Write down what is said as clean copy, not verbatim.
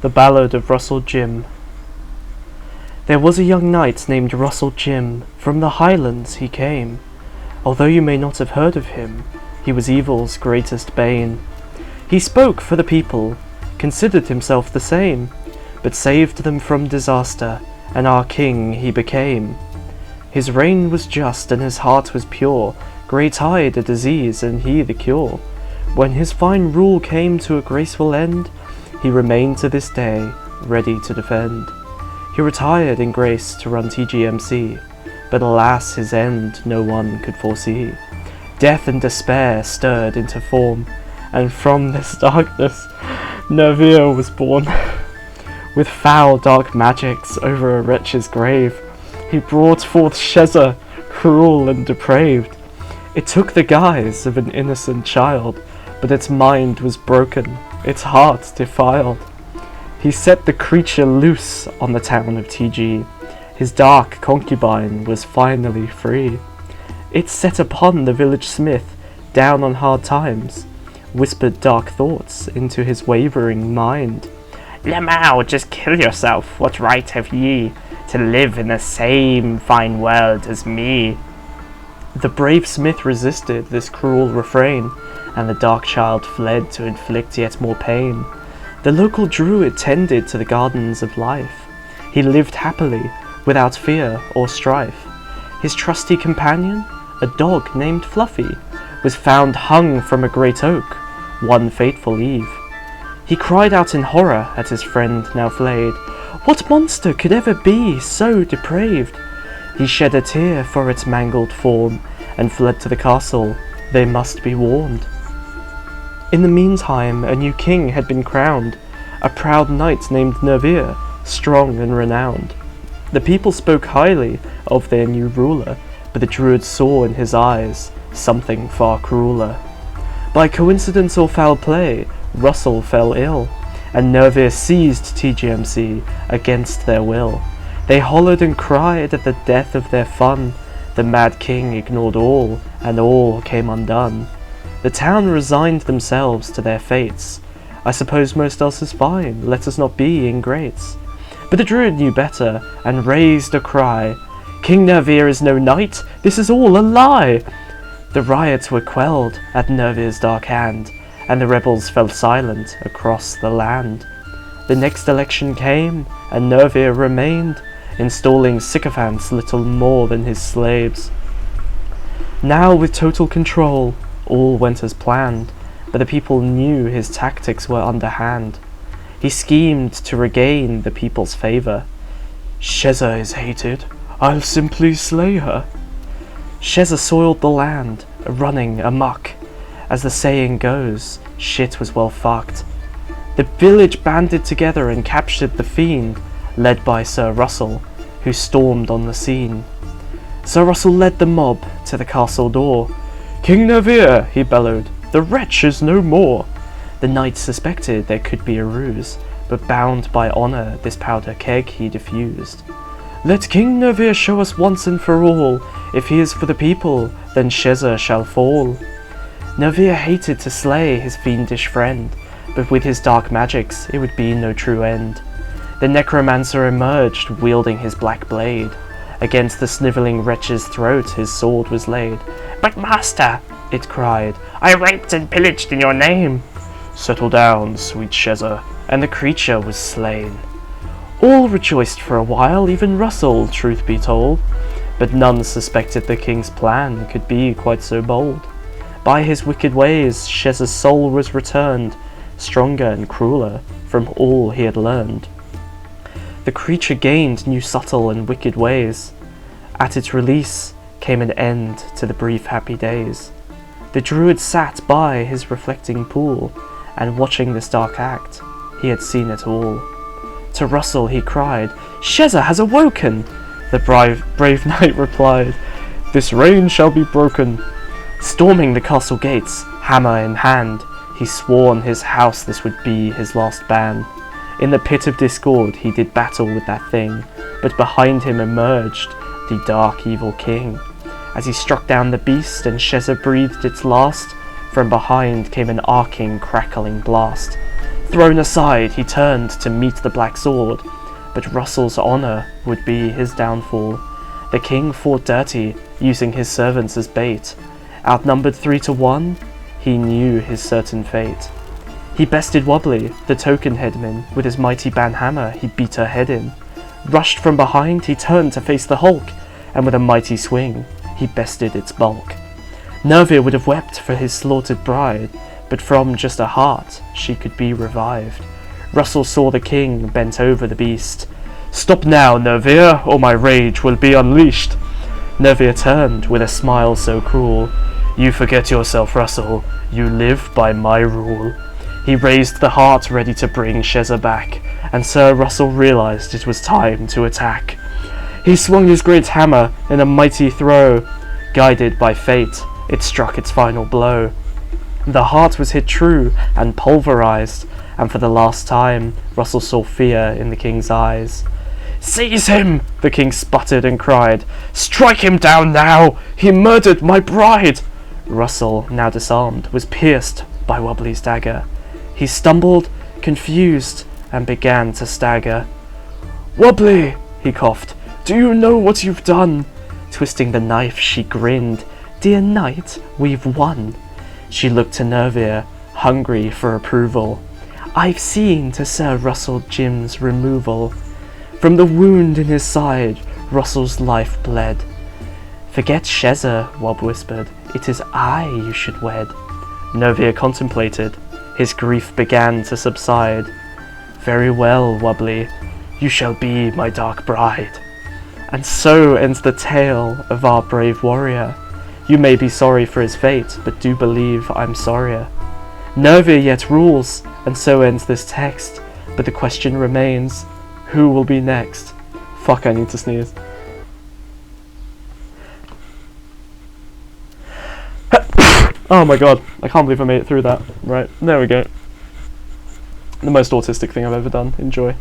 The Ballad of Sir There was a young knight named Rustledjimm. From the Highlands he came. Although you may not have heard of him, he was evil's greatest bane. He spoke for the people, considered himself the same, but saved them from disaster, and our king he became. His reign was just and his heart was pure, great tide a disease and he the cure. When his fine rule came to a graceful end, he remained to this day ready to defend. He retired in grace to run TGMC, but alas his end no one could foresee. Death and despair stirred into form, and from this darkness Nervir was born. With foul dark magics over a wretch's grave, he brought forth Shezza, cruel and depraved. It took the guise of an innocent child, but its mind was broken, its heart defiled. He set the creature loose on the town of TG. His dark concubine was finally free. It set upon the village smith, down on hard times, whispered dark thoughts into his wavering mind. Lamau, just kill yourself, what right have ye to live in the same fine world as me? The brave smith resisted this cruel refrain, and the dark child fled to inflict yet more pain. The local druid tended to the gardens of life. He lived happily, without fear or strife. His trusty companion, a dog named Fluffy, was found hung from a great oak one fateful eve. He cried out in horror at his friend now flayed. What monster could ever be so depraved? He shed a tear for its mangled form, and fled to the castle. They must be warned. In the meantime, a new king had been crowned, a proud knight named Nervir, strong and renowned. The people spoke highly of their new ruler, but the druid saw in his eyes something far crueler. By coincidence or foul play, Russell fell ill, and Nervir seized TGMC against their will. They hollered and cried at the death of their fun. The mad king ignored all, and all came undone. The town resigned themselves to their fates. I suppose most else is fine, let us not be ingrates. But the druid knew better, and raised a cry. King Nervir is no knight, this is all a lie! The riots were quelled at Nervir's dark hand, and the rebels fell silent across the land. The next election came, and Nervir remained, installing sycophants little more than his slaves. Now with total control, all went as planned, but the people knew his tactics were underhand. He schemed to regain the people's favour. Shezza is hated, I'll simply slay her. Shezza soiled the land, running amok. As the saying goes, shit was well fucked. The village banded together and captured the fiend, led by Sir Russell, who stormed on the scene. Sir Russell led the mob to the castle door. King Nervir, he bellowed, the wretch is no more. The knight suspected there could be a ruse, but bound by honour this powder keg he diffused. Let King Nervir show us once and for all, if he is for the people, then Shezza shall fall. Nervir hated to slay his fiendish friend, but with his dark magics it would be no true end. The necromancer emerged, wielding his black blade. Against the snivelling wretch's throat his sword was laid. But master, it cried, I raped and pillaged in your name. Settle down, sweet Shezza, and the creature was slain. All rejoiced for a while, even Russell, truth be told, but none suspected the king's plan could be quite so bold. By his wicked ways, Shezza's soul was returned, stronger and crueler from all he had learned. The creature gained new subtle and wicked ways. At its release came an end to the brief happy days. The druid sat by his reflecting pool, and watching this dark act, he had seen it all. To Russell he cried, Shezza has awoken! The brave knight replied, This reign shall be broken. Storming the castle gates, hammer in hand, he swore on his house this would be his last ban. In the pit of discord he did battle with that thing, but behind him emerged the dark evil king. As he struck down the beast and Shezza breathed its last, from behind came an arcing, crackling blast. Thrown aside, he turned to meet the black sword, but Russell's honour would be his downfall. The king fought dirty, using his servants as bait. Outnumbered 3-1, he knew his certain fate. He bested Wobbly, the token headman, with his mighty banhammer he beat her head in. Rushed from behind, he turned to face the Hulk, and with a mighty swing, he bested its bulk. Nervia would have wept for his slaughtered bride, but from just a heart she could be revived. Russell saw the king bent over the beast. "Stop now, Nervia, or my rage will be unleashed." Nervia turned with a smile so cruel. "You forget yourself, Russell. You live by my rule." He raised the heart ready to bring Shezza back, and Sir Russell realized it was time to attack. He swung his great hammer in a mighty throw. Guided by fate, it struck its final blow. The heart was hit true and pulverized, and for the last time, Russell saw fear in the king's eyes. "Seize him!" the king sputtered and cried. "Strike him down now! He murdered my bride!" Russell, now disarmed, was pierced by Wobbly's dagger. He stumbled, confused, and began to stagger. "Wobbly!" he coughed. "Do you know what you've done?" Twisting the knife, she grinned. "Dear knight, we've won." She looked to Nervia, hungry for approval. "I've seen to Sir Rustledjimm's removal." From the wound in his side, Russell's life bled. "Forget Shezza," Wob whispered. "It is I you should wed." Nervia contemplated. His grief began to subside. "Very well, Wobbly. You shall be my dark bride." And so ends the tale of our brave warrior. You may be sorry for his fate, but do believe I'm sorrier. Nervia yet rules, and so ends this text. But the question remains, who will be next? Fuck, I need to sneeze. Oh my god, I can't believe I made it through that. Right, there we go. The most autistic thing I've ever done. Enjoy.